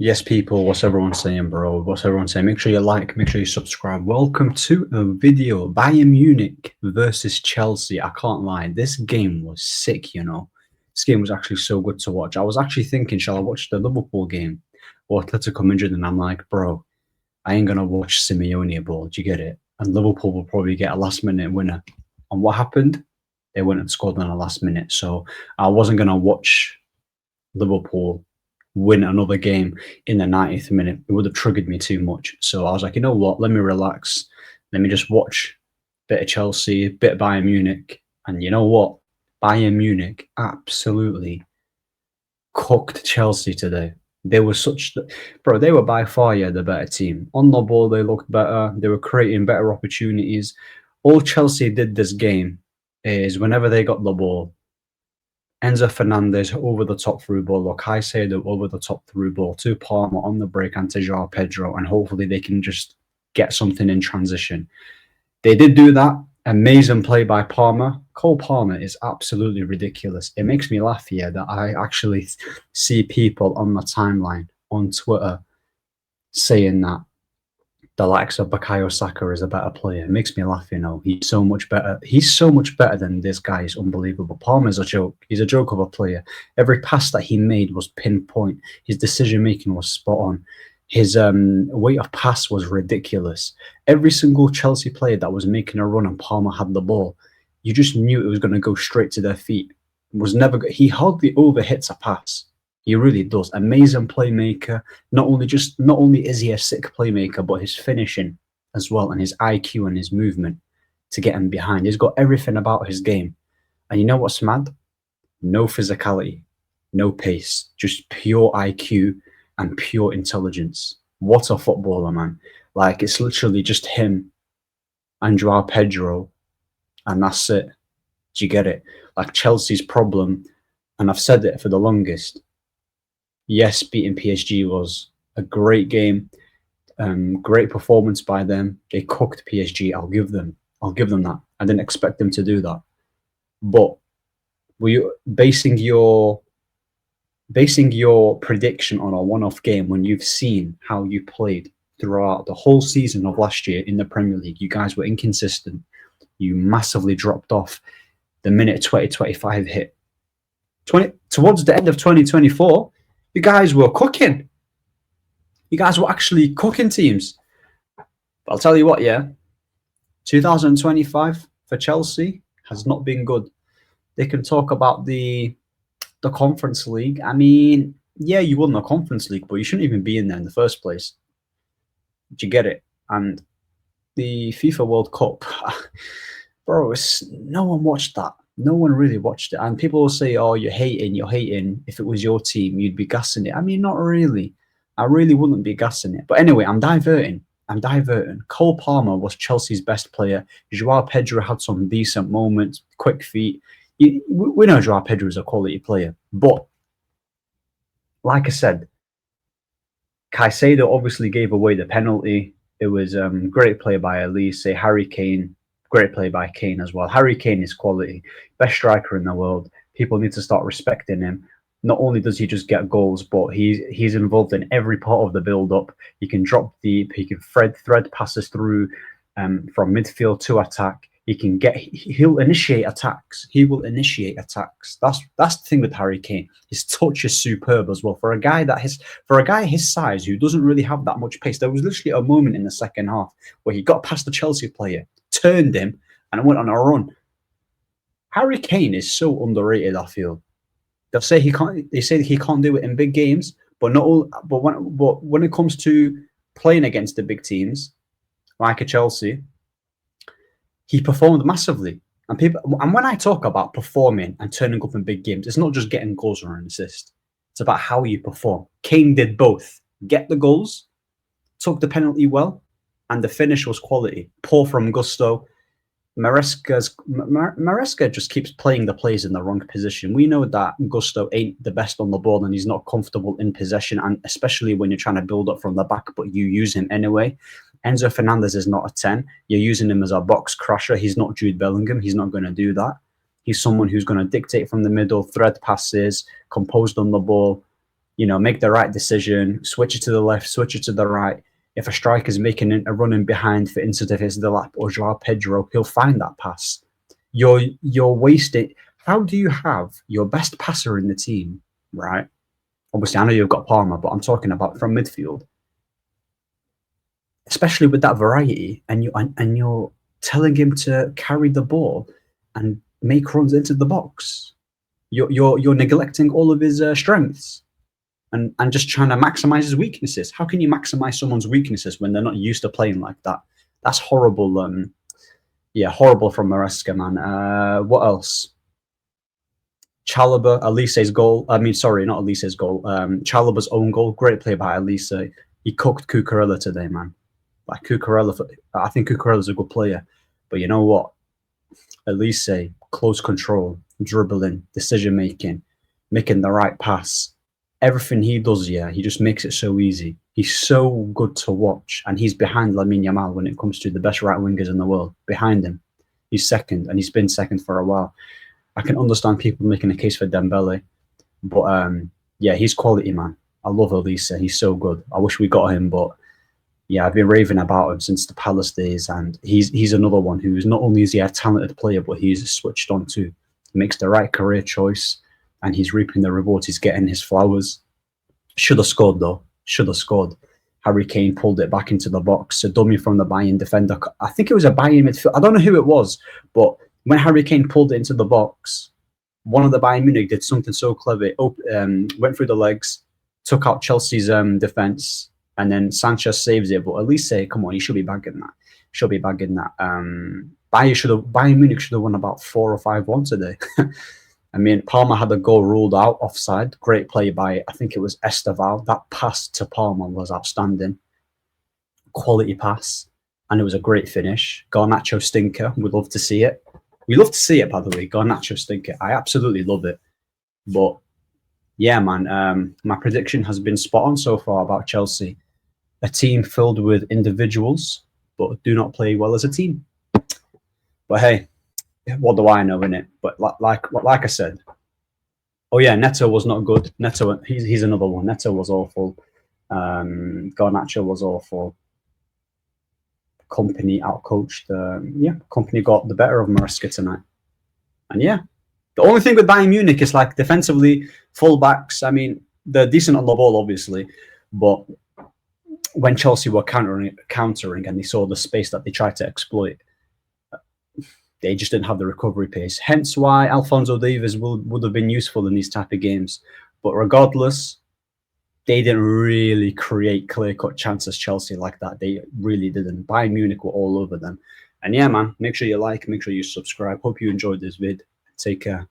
Yes, people, what's everyone saying, bro? What's everyone saying? Make sure you like, make sure you subscribe. Welcome to a video. Bayern Munich versus Chelsea. I can't lie, this game was sick, you know. This game was actually so good to watch. I was actually thinking, shall I watch the Liverpool game or Atletico Madrid? And I'm like, bro, I ain't going to watch Simeone ball. Do you get it? And Liverpool will probably get a last-minute winner. And what happened? They went and scored in the last minute. So I wasn't going to watch Liverpool win another game in the 90th minute. It would have triggered me too much. So I was like, you know what? Let me relax. Let me just watch a bit of Chelsea, a bit of Bayern Munich. And you know what? Bayern Munich absolutely cooked Chelsea today. They were bro, they were by far, the better team. On the ball, they looked better. They were creating better opportunities. All Chelsea did this game is whenever they got the ball, Enzo Fernandez over the top through ball, or Caicedo over the top through ball to Palmer on the break and to João Pedro, and hopefully they can just get something in transition. They did do that. Amazing play by Palmer. Cole Palmer is absolutely ridiculous. It makes me laugh here that I actually see people on the timeline on Twitter saying that the likes of Bukayo Saka is a better player. It makes me laugh, you know. He's so much better. He's so much better than this guy. Is unbelievable. Palmer's a joke. He's a joke of a player. Every pass that he made was pinpoint. His decision making was spot on. His weight of pass was ridiculous. Every single Chelsea player that was making a run and Palmer had the ball, you just knew it was going to go straight to their feet. He hardly overhits a pass. He really does. Amazing playmaker. Not only is he a sick playmaker, but his finishing as well, and his IQ and his movement to get him behind. He's got everything about his game. And you know what's mad? No physicality, no pace, just pure IQ and pure intelligence. What a footballer, man. Like, it's literally just him and João Pedro, and that's it. Do you get it? Like, Chelsea's problem, and I've said it for the longest, yes, beating PSG was a great game, great performance by them. They cooked PSG. I'll give them that. I didn't expect them to do that. But were you basing your prediction on a one-off game when you've seen how you played throughout the whole season of last year in the Premier League? You guys were inconsistent. You massively dropped off the minute 2025 hit. Towards the end of 2024. You guys were cooking. You guys were actually cooking teams. But I'll tell you what, 2025 for Chelsea has not been good. They can talk about the Conference League. I mean, yeah, you won the Conference League, but you shouldn't even be in there in the first place. Do you get it? And the FIFA World Cup, bro, no one watched that. No one really watched it. And people will say, oh, you're hating. If it was your team, you'd be gassing it. I mean, not really. I really wouldn't be gassing it. But anyway, I'm diverting. Cole Palmer was Chelsea's best player. João Pedro had some decent moments, quick feet. We know João Pedro is a quality player. But like I said, Caicedo obviously gave away the penalty. It was great play by Olise. Harry Kane, great play by Kane as well. Harry Kane is quality. Best striker in the world. People need to start respecting him. Not only does he just get goals, but he's involved in every part of the build-up. He can drop deep. He can thread passes through from midfield to attack. He'll initiate attacks. He will initiate attacks. That's the thing with Harry Kane. His touch is superb as well. For a guy his size who doesn't really have that much pace, there was literally a moment in the second half where he got past the Chelsea player, turned him, and went on a run. Harry Kane is so underrated, I feel. They say he can't do it in big games, but when it comes to playing against the big teams, like a Chelsea, he performed massively. And when I talk about performing and turning up in big games, it's not just getting goals or an assist. It's about how you perform. Kane did both. Get the goals, took the penalty well, and the finish was quality. Poor from Gusto. Maresca just keeps playing the plays in the wrong position. We know that Gusto ain't the best on the ball and he's not comfortable in possession, and especially when you're trying to build up from the back, but you use him anyway. Enzo Fernandez is not a 10. You're using him as a box crusher. He's not Jude Bellingham. He's not going to do that. He's someone who's going to dictate from the middle, thread passes, composed on the ball. you know, make the right decision, switch it to the left, switch it to the right. If a striker's making a run in behind, for instance, if it's the lap or Joao Pedro, he'll find that pass. You're wasting. How do you have your best passer in the team, right? Obviously, I know you've got Palmer, but I'm talking about from midfield, especially with that variety, and you're telling him to carry the ball and make runs into the box. You're neglecting all of his strengths and just trying to maximize his weaknesses. How can you maximize someone's weaknesses when they're not used to playing like that? That's horrible. Yeah, horrible from Maresca, man. What else? Chalobah, Olise's goal. I mean, sorry, not Olise's goal. Chalobah's own goal. Great play by Olise. He cooked Cucurella today, man. Like Cucurella, I think Cucurella's a good player, but you know what? Olise, close control, dribbling, decision making, making the right pass. Everything he does, yeah, he just makes it so easy. He's so good to watch, and he's behind Lamine Yamal when it comes to the best right wingers in the world. Behind him, he's second, and he's been second for a while. I can understand people making a case for Dembele, but yeah, he's quality, man. I love Olise. He's so good. I wish we got him, but yeah, I've been raving about him since the Palace days, and he's another one who's not only is he a talented player, but he's switched on too. He makes the right career choice, and he's reaping the rewards. He's getting his flowers. Should have scored though. Should have scored. Harry Kane pulled it back into the box. A dummy from the Bayern defender. I think it was a Bayern midfield. I don't know who it was, but when Harry Kane pulled it into the box, one of the Bayern Munich did something so clever. Went through the legs, took out Chelsea's defense, and then Sanchez saves it. But at least say, come on, he should be bagging that. Should be bagging that. Bayern Munich should have won about 4 or 5-1 today. I mean, Palmer had the goal ruled out offside. Great play by, I think it was Esteval. That pass to Palmer was outstanding. Quality pass. And it was a great finish. Garnacho stinker. We'd love to see it. We love to see it, by the way. Garnacho stinker. I absolutely love it. But, yeah, man. My prediction has been spot on so far about Chelsea. A team filled with individuals, but do not play well as a team. But, hey. What do I know, innit? But like I said, oh yeah, Neto was not good. Neto, he's another one. Neto was awful. Garnacho was awful. Company outcoached. Yeah, Company got the better of Maresca tonight. And yeah, the only thing with Bayern Munich is like defensively, fullbacks. I mean, they're decent on the ball, obviously, but when Chelsea were countering, and they saw the space that they tried to exploit, they just didn't have the recovery pace. Hence why Alphonso Davies would have been useful in these type of games. But regardless, they didn't really create clear-cut chances, Chelsea, like that. They really didn't. Bayern Munich were all over them. And yeah, man, make sure you like, make sure you subscribe. Hope you enjoyed this vid. Take care.